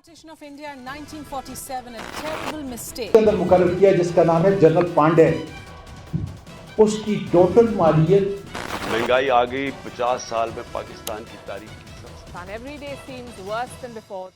Partition of India in 1947, a terrible mistake. के अंदर मुकर्रर किया जिसका नाम है जनरल पांडे। उसकी टोटल मालियत महंगाई आ गई 50 साल में पाकिस्तान की तारीख की And every day seems worse than before.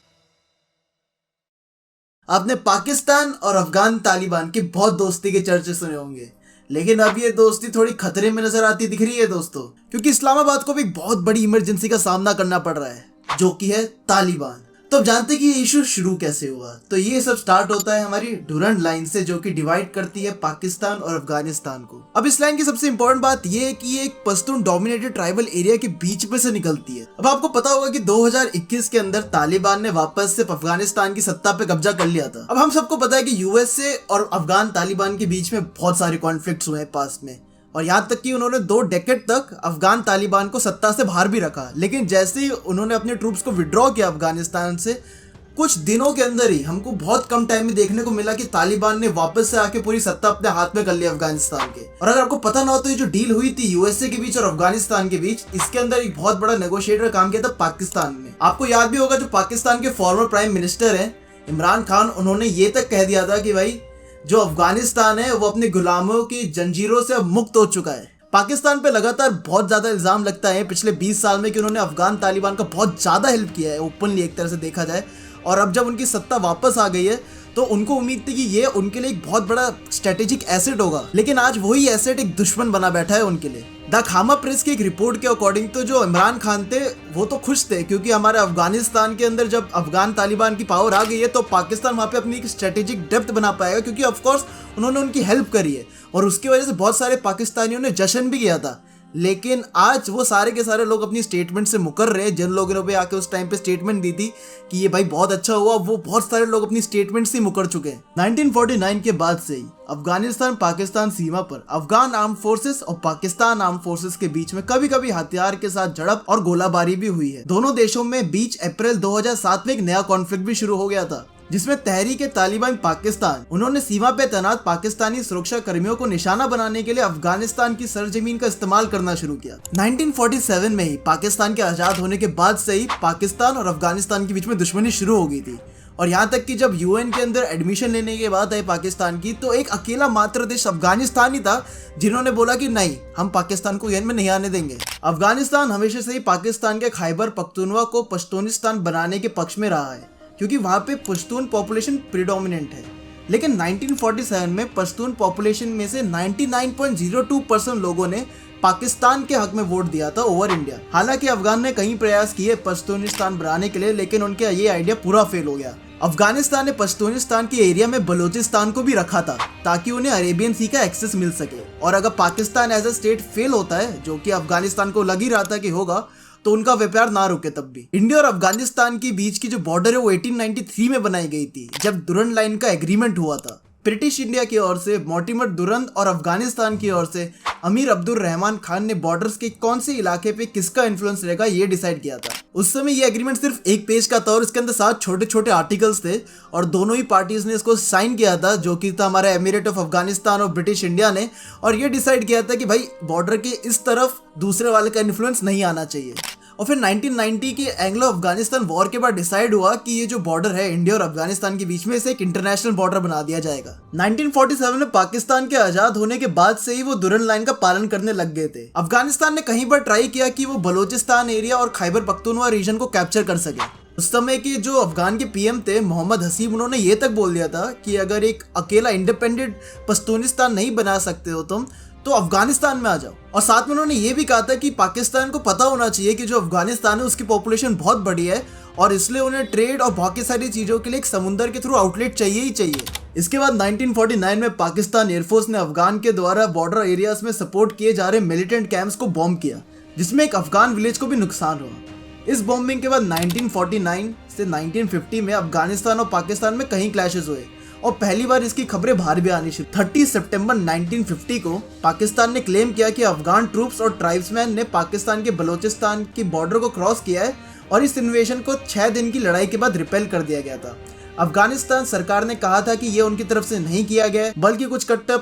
आपने पाकिस्तान और अफगान तालिबान की बहुत दोस्ती के चर्चे सुने होंगे, लेकिन अब ये दोस्ती थोड़ी खतरे में नजर आती दिख रही है दोस्तों, क्योंकि इस्लामाबाद को भी एक बहुत बड़ी इमरजेंसी का सामना करना पड़ रहा है, जो कि है तालिबान। तो अब जानते हैं कि ये इशू शुरू कैसे हुआ। तो ये सब स्टार्ट होता है हमारी डुरंड लाइन से, जो कि डिवाइड करती है पाकिस्तान और अफगानिस्तान को। अब इस लाइन की सबसे इंपॉर्टेंट बात ये है कि ये एक पश्तून डोमिनेटेड ट्राइबल एरिया के बीच में से निकलती है। अब आपको पता होगा कि 2021 के अंदर तालिबान ने वापस से अफगानिस्तान की सत्ता पे कब्जा कर लिया था। अब हम सबको पता है कि यूएसए और अफगान तालिबान के बीच में बहुत सारे कॉन्फ्लिक्ट्स हुए हैं पास्ट में, और यहाँ तक कि उन्होंने 2 डेकेड तक अफगान तालिबान को सत्ता से बाहर भी रखा। लेकिन जैसे ही उन्होंने अपने ट्रूप्स को विड्रॉ किया अफगानिस्तान से, कुछ दिनों के अंदर ही हमको बहुत कम टाइम में देखने को मिला कि तालिबान ने वापस से आके पूरी सत्ता अपने हाथ में कर ली अफगानिस्तान के। और अगर आपको पता ना हो तो ये जो डील हुई थी यूएसए के बीच और अफगानिस्तान के बीच, इसके अंदर एक बहुत बड़ा नेगोशिएटर काम किया था पाकिस्तान ने। आपको याद भी होगा जो पाकिस्तान के फॉर्मर प्राइम मिनिस्टर हैं इमरान खान, उन्होंने ये तक कह दिया था कि भाई जो अफगानिस्तान है वो अपने गुलामों की जंजीरों से अब मुक्त हो चुका है। पाकिस्तान पे लगातार बहुत ज्यादा इल्जाम लगता है पिछले 20 साल में कि उन्होंने अफगान तालिबान का बहुत ज्यादा हेल्प किया है, ओपनली एक तरह से देखा जाए। और अब जब उनकी सत्ता वापस आ गई है तो उनको उम्मीद थी कि ये उनके लिए एक बहुत बड़ा स्ट्रेटेजिक एसेट होगा, लेकिन आज वही एसेट एक दुश्मन बना बैठा है उनके लिए। द खामा प्रेस की एक रिपोर्ट के अकॉर्डिंग तो जो इमरान खान थे वो तो खुश थे, क्योंकि हमारे अफगानिस्तान के अंदर जब अफगान तालिबान की पावर आ गई है तो पाकिस्तान वहाँ पे अपनी एक स्ट्रेटेजिक डेप्थ बना पाएगा, क्योंकि ऑफकोर्स उन्होंने उनकी हेल्प करी है और उसकी वजह से बहुत सारे पाकिस्तानियों ने जश्न भी किया था। लेकिन आज वो सारे के सारे लोग अपनी स्टेटमेंट से मुकर रहे हैं। जिन लोगों ने भी आके उस टाइम पे स्टेटमेंट दी थी कि ये भाई बहुत अच्छा हुआ, वो बहुत सारे लोग अपनी स्टेटमेंट से मुकर चुके हैं। 1949 के बाद से ही अफगानिस्तान पाकिस्तान सीमा पर अफगान आर्म फोर्सेस और पाकिस्तान आर्म फोर्सेस के बीच में कभी कभी हथियार के साथ झड़प और गोलाबारी भी हुई है। दोनों देशों में बीच अप्रैल 2007 में एक नया कॉन्फ्लिक्ट भी शुरू हो गया था, जिसमें तहरीक-ए-तालिबान पाकिस्तान उन्होंने सीमा पे तैनात पाकिस्तानी सुरक्षा कर्मियों को निशाना बनाने के लिए अफगानिस्तान की सरजमीन का इस्तेमाल करना शुरू किया। 1947 में ही पाकिस्तान के आजाद होने के बाद से ही पाकिस्तान और अफगानिस्तान के बीच में दुश्मनी शुरू हो गई थी, और यहाँ तक कि जब यूएन के अंदर एडमिशन लेने की बात आई पाकिस्तान की, तो एक अकेला मात्र देश अफगानिस्तान ही था जिन्होंने बोला कि नहीं, हम पाकिस्तान को यूएन में नहीं आने देंगे। अफगानिस्तान हमेशा से ही पाकिस्तान के खैबर पख्तूनवा को पश्तूनिस्तान बनाने के पक्ष में रहा है, क्योंकि वहाँ पे पश्तून पॉपुलेशन प्रीडोमिनेंट है। लेकिन 1947 में पश्तून पॉपुलेशन में से 99.02% लोगों ने पाकिस्तान के हक में वोट दिया था ओवर इंडिया। हालांकि अफगान ने कई प्रयास किए पश्तूनिस्तान बनाने के लिए, लेकिन उनका ये आइडिया पूरा फेल हो गया। अफगानिस्तान ने पश्तूनिस्तान के एरिया में बलोचिस्तान को भी रखा था ताकि उन्हें अरेबियन सी का एक्सेस मिल सके। और अगर Pakistan as a state fail होता है, जो कि अफगानिस्तान को लग ही रहा था कि होगा, तो उनका व्यापार ना रुके। तब भी इंडिया और अफगानिस्तान के बीच की जो बॉर्डर है वो 1893 में बनाई गई थी, जब दुरंड लाइन का एग्रीमेंट हुआ था। ब्रिटिश इंडिया की ओर से मोर्टिमर दुरंद और अफगानिस्तान की ओर से अमीर अब्दुल रहमान खान ने बॉर्डर्स के कौन से इलाके पे किसका इन्फ्लुएंस रहेगा ये डिसाइड किया था। उस समय ये एग्रीमेंट सिर्फ एक पेज का था और इसके अंदर 7 छोटे छोटे आर्टिकल्स थे, और दोनों ही पार्टीज ने इसको साइन किया था, जो कि था हमारा एमिरेट ऑफ अफगानिस्तान और ब्रिटिश इंडिया ने। और ये डिसाइड किया था कि भाई बॉर्डर के इस तरफ दूसरे वाले का इन्फ्लुएंस नहीं आना चाहिए। और फिर 1990 के एंग्लो अफगानिस्तान वॉर के बाद डिसाइड हुआ कि ये जो बॉर्डर है इंडिया और अफगानिस्तान के बीच में इसे एक इंटरनेशनल बॉर्डर बना दिया जाएगा। 1947 में पाकिस्तान के आजाद होने के बाद से ही वो दुरंड लाइन का पालन करने लग गए थे। अफगानिस्तान ने कहीं पर ट्राई किया कि वो बलोचिस्तान एरिया और खैबर पख्तूनवा रीजन को कैप्चर कर सके। उस समय के जो अफगान के पीएम थे मोहम्मद हसीब, उन्होंने ये तक बोल दिया था कि अगर एक अकेला इंडिपेंडेंट पश्तूनिस्तान नहीं बना सकते हो तुम, तो अफगानिस्तान में आ जाओ। और साथ में उन्होंने ये भी कहा था कि पाकिस्तान को पता होना चाहिए कि जो अफगानिस्तान है उसकी पॉपुलेशन बहुत बड़ी है, और इसलिए उन्हें ट्रेड और बाकी सारी चीज़ों के लिए एक समुंदर के थ्रू आउटलेट चाहिए ही चाहिए। इसके बाद 1949 में पाकिस्तान एयरफोर्स ने अफगान के द्वारा बॉर्डर एरियाज में सपोर्ट किए जा रहे मिलिटेंट कैंप्स को बॉम्ब किया, जिसमें एक अफगान विलेज को भी नुकसान हुआ। इस बॉम्बिंग के बाद 1949 से 1950 में अफगानिस्तान और पाकिस्तान में कई क्लैशेस हुए, और पहली बार इसकी खबरें बाहर भी आनी शुरू। 30 सितंबर 1950 को पाकिस्तान ने क्लेम किया कि अफगान ट्रूप्स और ट्राइब्समैन ने पाकिस्तान के बलोचिस्तान की बॉर्डर को क्रॉस किया है, और इस इन्वेशन को 6 दिन की लड़ाई के बाद रिपेल कर दिया गया था। अफगानिस्तान सरकार ने कहा था कि ये उनकी तरफ से नहीं किया गया है, बल्कि कुछ कट्टर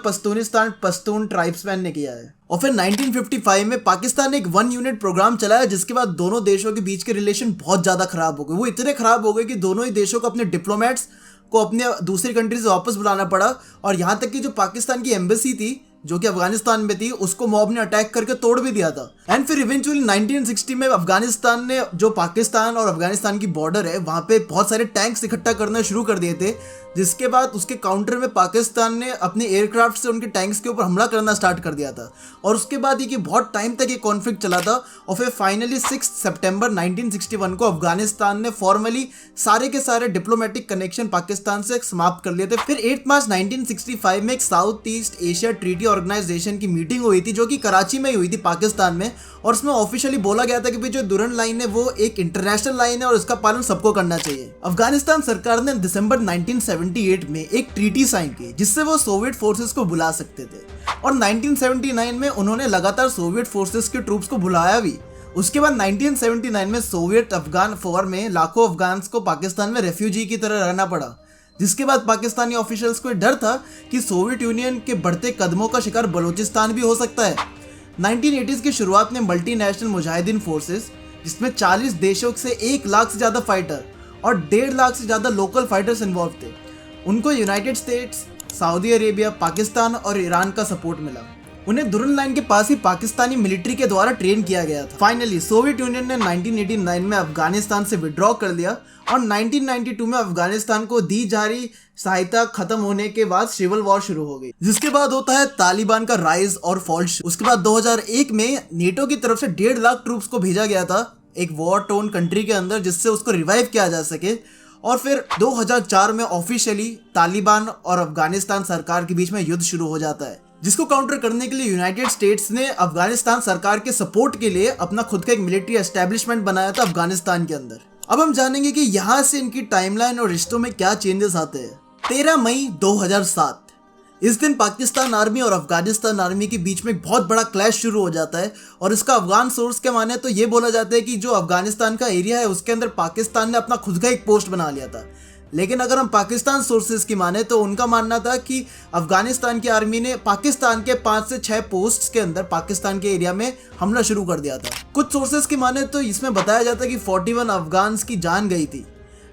पश्तून ट्राइब्समैन ने किया है। और फिर 1955 में पाकिस्तान ने एक 1 यूनिट प्रोग्राम चलाया, जिसके बाद दोनों देशों के बीच के रिलेशन बहुत ज्यादा खराब हो गए। वो इतने खराब हो गए कि दोनों ही देशों को अपने डिप्लोमेट्स को अपने दूसरी कंट्री से वापस बुलाना पड़ा, और यहाँ तक कि जो पाकिस्तान की एम्बेसी थी जो कि अफगानिस्तान में थी, उसको मॉब ने अटैक करके तोड़ भी दिया था। एंड फिर इवेंचुअली 1960 में अफगानिस्तान ने जो पाकिस्तान और अफगानिस्तान की बॉर्डर है वहाँ पे बहुत सारे टैंक्स इकट्ठा करना शुरू कर दिए थे, जिसके बाद उसके काउंटर में पाकिस्तान ने अपने एयरक्राफ्ट से उनके टैंक्स के ऊपर हमला करना स्टार्ट कर दिया था। और उसके बाद ये बहुत टाइम तक ये कॉन्फ्लिक्ट चला था, और फिर फाइनली 6 सितंबर 1961 को अफगानिस्तान ने फॉर्मली सारे के सारे डिप्लोमेटिक कनेक्शन पाकिस्तान से समाप्त कर लिए थे। फिर 8 मार्च 1965 में एक South East Asia Treaty Organization की मीटिंग हुई थी, जो कि कराची में ही हुई थी पाकिस्तान में, और उसमें ऑफिशियली बोला गया था कि भाई जो दुरन लाइन है वो एक इंटरनेशनल लाइन है और उसका पालन सबको करना चाहिए। अफगानिस्तान सरकार ने दिसंबर 1978 में एक ट्रीटी साइन की, जिससे वो सोवियत फोर्सेस को बुला सकते थे, और 1979 में उन्होंने लगातार सोवियत फोर्सेस के ट्रूप्स को बुलाया भी। उसके बाद 1979 में सोवियत अफगान वॉर में लाखों अफगान्स को पाकिस्तान में रेफ्यूजी की तरह रहना पड़ा, जिसके बाद पाकिस्तानी ऑफिशियल्स को डर था कि सोवियत यूनियन के बढ़ते कदमों का शिकार बलूचिस्तान भी हो सकता है। 1980s की शुरुआत में मल्टीनेशनल मुजाहिदीन फोर्सेस, जिसमें 40 देशों से 1 लाख से ज़्यादा फाइटर और 1.5 लाख से ज़्यादा लोकल फाइटर्स इन्वॉल्व थे, उनको United states, Saudi Arabia, Pakistan और ईरान का सपोर्ट मिला। उन्हें दुरन लाइन के पास ही पाकिस्तानी मिलिट्री के द्वारा ट्रेन किया गया था। फाइनली सोवियत यूनियन ने 1989 में अफगानिस्तान से विड्रॉ कर लिया, और 1992 में अफगानिस्तान को दी जा रही सहायता खत्म होने के बाद सिविल वॉर शुरू हो गई, जिसके बाद होता है तालिबान का राइज और फॉल। उसके बाद 2001 में नेटो की तरफ से 1.5 लाख ट्रूप्स को भेजा गया था एक वॉर टोन कंट्री के अंदर, जिससे उसको रिवाइव किया जा सके। और फिर 2004 में ऑफिशियली तालिबान और अफगानिस्तान सरकार के बीच में युद्ध शुरू हो जाता है, जिसको काउंटर करने के लिए यूनाइटेड स्टेट्स ने अफगानिस्तान सरकार के सपोर्ट के लिए अपना खुद का एक मिलिट्री एस्टेब्लिशमेंट बनाया था अफगानिस्तान के अंदर। अब हम जानेंगे कि यहाँ से इनकी टाइमलाइन और रिश्तों में क्या चेंजेस आते हैं। 13 मई 2007 इस दिन पाकिस्तान आर्मी और अफगानिस्तान आर्मी के बीच में एक बहुत बड़ा क्लैश शुरू हो जाता है, और इसका अफगान सोर्स के माने तो ये बोला जाता है कि जो अफगानिस्तान का एरिया है उसके अंदर पाकिस्तान ने अपना खुद का एक पोस्ट बना लिया था। लेकिन अगर हम पाकिस्तान सोर्सेज की माने तो उनका मानना था कि अफगानिस्तान की आर्मी ने पाकिस्तान के 5 से 6 पोस्ट्स के अंदर पाकिस्तान के एरिया में हमला शुरू कर दिया था। कुछ सोर्सेज की माने तो इसमें बताया जाता है कि 41 अफगान्स की जान गई थी,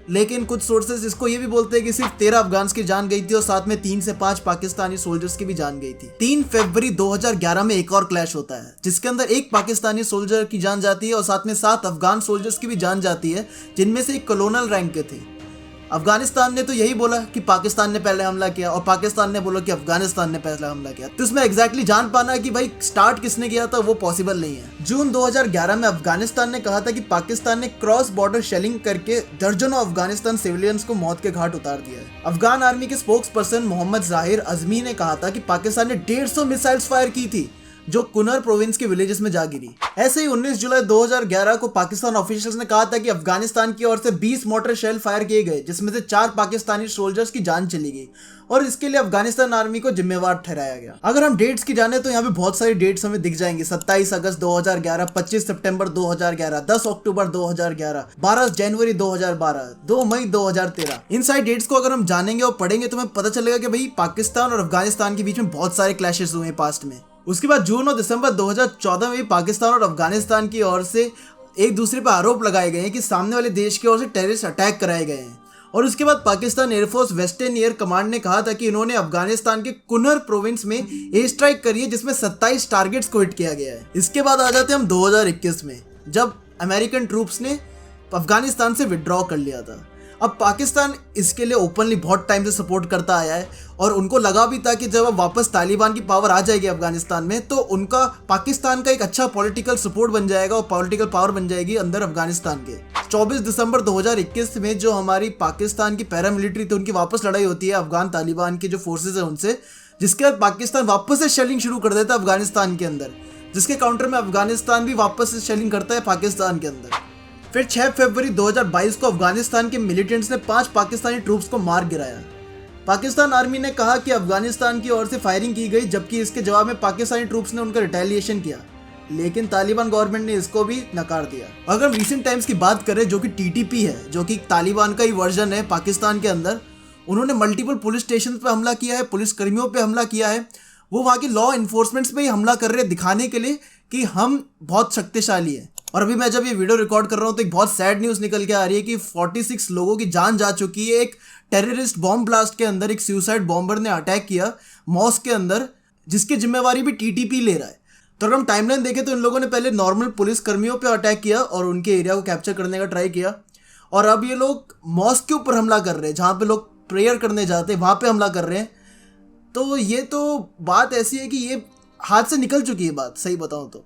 लेकिन कुछ सोर्सेज इसको ये भी बोलते हैं कि सिर्फ 13 अफगान्स की जान गई थी, और साथ में 3 से 5 पाकिस्तानी सोल्जर्स की भी जान गई थी। 3 फरवरी 2011 में एक और क्लैश होता है, जिसके अंदर एक पाकिस्तानी सोल्जर की जान जाती है और साथ में 7 अफगान सोल्जर्स की भी जान जाती है, जिनमें से एक कॉलोनल रैंक के थे। अफगानिस्तान ने तो यही बोला कि पाकिस्तान ने पहले हमला किया, और पाकिस्तान ने बोला कि अफगानिस्तान ने पहले हमला किया। तो इसमें एग्जैक्टली जान पाना कि भाई स्टार्ट किसने किया था वो पॉसिबल नहीं है। जून 2011 में अफगानिस्तान ने कहा था कि पाकिस्तान ने क्रॉस बॉर्डर शेलिंग करके दर्जनों अफगानिस्तान सिविलियंस को मौत के घाट उतार दिया है। अफगान आर्मी के स्पोक्स पर्सन मोहम्मद जाहिर अजमी ने कहा था कि पाकिस्तान ने 150 मिसाइल्स फायर की थी, जो कुनर प्रोविंस के विलेजेस में जा गिरी। ऐसे ही 19 जुलाई 2011 को पाकिस्तान ऑफिशियल्स ने कहा था कि अफगानिस्तान की ओर से 20 मोटर शेल फायर किए गए, जिसमें से 4 पाकिस्तानी सोल्जर्स की जान चली गई, और इसके लिए अफगानिस्तान आर्मी को जिम्मेवार ठहराया गया। अगर हम डेट्स की जाने तो यहाँ पे बहुत सारी डेट्स हमें दिख जाएंगी। 27 अगस्त 2011, 25 सितंबर 2011, 10 अक्टूबर 2011, 12 जनवरी 2012, 2 मई 2013। इन सारी डेट्स को अगर हम जानेंगे और पढ़ेंगे तो हमें पता चलेगा कि भाई पाकिस्तान और अफगानिस्तान के बीच में बहुत सारे क्लैशेस हुए हैं पास्ट में। उसके बाद जून और दिसंबर 2014 में पाकिस्तान और अफगानिस्तान की ओर से एक दूसरे पर आरोप लगाए गए हैं कि सामने वाले देश की ओर से टेररिस्ट अटैक कराए गए हैं। और उसके बाद Pakistan air force western air command ने कहा था कि इन्होंने अफगानिस्तान के कुनर प्रोविंस में एयर स्ट्राइक करी है, जिसमें 27 टारगेट्स को हिट किया गया है। इसके बाद आ जाते हैं हम 2021 में, जब अमेरिकन ट्रूप्स ने अफगानिस्तान से विड्रॉ कर लिया था। अब पाकिस्तान इसके लिए ओपनली बहुत टाइम से सपोर्ट करता आया है, और उनको लगा भी था कि जब अब वापस तालिबान की पावर आ जाएगी अफगानिस्तान में तो उनका पाकिस्तान का एक अच्छा पॉलिटिकल सपोर्ट बन जाएगा और पॉलिटिकल पावर बन जाएगी अंदर अफगानिस्तान के। 24 दिसंबर 2021 में जो हमारी पाकिस्तान की पैरामिलिट्री थी उनकी वापस लड़ाई होती है अफगान तालिबान के जो फोर्सेज है उनसे, जिसके बाद पाकिस्तान वापस से शेलिंग शुरू कर देता है अफगानिस्तान के अंदर, जिसके काउंटर में अफगानिस्तान भी वापस से शेलिंग करता है पाकिस्तान के अंदर। फिर 6 फरवरी 2022 को अफगानिस्तान के मिलिटेंट्स ने 5 पाकिस्तानी ट्रूप्स को मार गिराया। पाकिस्तान आर्मी ने कहा कि अफगानिस्तान की ओर से फायरिंग की गई, जबकि इसके जवाब में पाकिस्तानी ट्रूप्स ने उनका रिटेलिएशन किया। लेकिन तालिबान गवर्नमेंट ने इसको भी नकार दिया। अगर रिसेंट टाइम्स की बात करें, जो कि टीटीपी है, जो कि तालिबान का ही वर्जन है पाकिस्तान के अंदर, उन्होंने मल्टीपल पुलिस स्टेशन पे हमला किया है, पुलिस कर्मियों पे हमला किया है। वो वहाँ के लॉ इन्फोर्समेंट्स पे ही हमला कर रहे हैं, दिखाने के लिए कि हम बहुत शक्तिशाली हैं। और अभी मैं जब ये वीडियो रिकॉर्ड कर रहा हूँ तो एक बहुत सैड न्यूज़ निकल के आ रही है कि 46 लोगों की जान जा चुकी है। एक टेररिस्ट बॉम्ब ब्लास्ट के अंदर एक सुसाइड बॉम्बर ने अटैक किया मॉस्क के अंदर, जिसकी जिम्मेवारी भी टीटीपी ले रहा है। तो अगर हम टाइमलाइन देखें तो इन लोगों ने पहले नॉर्मल पुलिस कर्मियों पे अटैक किया और उनके एरिया को कैप्चर करने का ट्राई किया, और अब ये लोग मॉस्क के ऊपर हमला कर रहे हैं, जहाँ पे लोग प्रेयर करने जाते हैं वहाँ पे हमला कर रहे हैं। तो ये तो बात ऐसी है कि ये हाथ से निकल चुकी है बात, सही बताऊँ तो।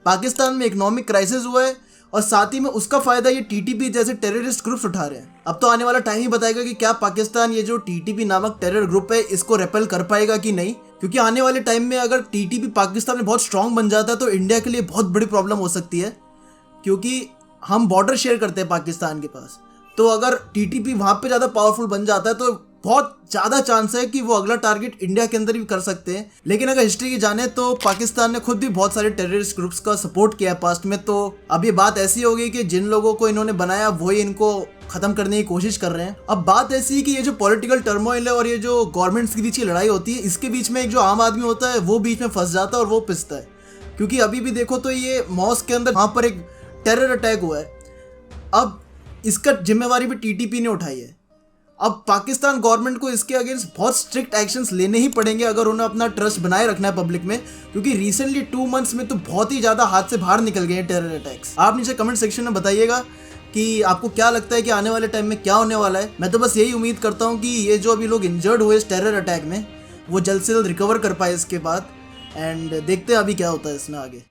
पाकिस्तान में इकोनॉमिक क्राइसिस हुआ है और साथ ही में उसका फ़ायदा ये टीटीपी जैसे टेररिस्ट ग्रुप्स उठा रहे हैं। अब तो आने वाला टाइम ही बताएगा कि क्या पाकिस्तान ये जो टीटीपी नामक टेरर ग्रुप है इसको रेपेल कर पाएगा कि नहीं, क्योंकि आने वाले टाइम में अगर टीटीपी पाकिस्तान में बहुत स्ट्रांग बन जाता है तो इंडिया के लिए बहुत बड़ी प्रॉब्लम हो सकती है, क्योंकि हम बॉर्डर शेयर करते हैं पाकिस्तान के पास। तो अगर टीटीपी वहाँ पे ज़्यादा पावरफुल बन जाता है तो बहुत ज़्यादा चांस है कि वो अगला टारगेट इंडिया के अंदर भी कर सकते हैं। लेकिन अगर हिस्ट्री की जाने तो पाकिस्तान ने खुद भी बहुत सारे टेररिस्ट ग्रुप्स का सपोर्ट किया है पास्ट में। तो अब ये बात ऐसी हो गई कि जिन लोगों को इन्होंने बनाया वही इनको ख़त्म करने की कोशिश कर रहे हैं। अब बात ऐसी है कि ये जो पॉलिटिकल टर्मोइल है और ये जो गवर्नमेंट्स के बीच की लड़ाई होती है, इसके बीच में एक जो आम आदमी होता है वो बीच में फंस जाता है और वो पिसता है। क्योंकि अभी भी देखो तो ये मॉस्क के अंदर वहाँ पर एक टेरर अटैक हुआ है, अब इसका जिम्मेवारी भी टीटीपी ने उठाई है। अब पाकिस्तान गवर्नमेंट को इसके अगेंस्ट बहुत स्ट्रिक्ट एक्शंस लेने ही पड़ेंगे अगर उन्हें अपना ट्रस्ट बनाए रखना है पब्लिक में, क्योंकि रिसेंटली 2 मंथ्स में तो बहुत ही ज़्यादा हाथ से बाहर निकल गए हैं टेरर अटैक्स। आप नीचे कमेंट सेक्शन में बताइएगा कि आपको क्या लगता है कि आने वाले टाइम में क्या होने वाला है। मैं तो बस यही उम्मीद करता हूँ कि ये जो अभी लोग इंजर्ड हुए इस टेरर अटैक में वो जल्द से जल्द रिकवर कर पाए इसके बाद, एंड देखते हैं अभी क्या होता है इसमें आगे।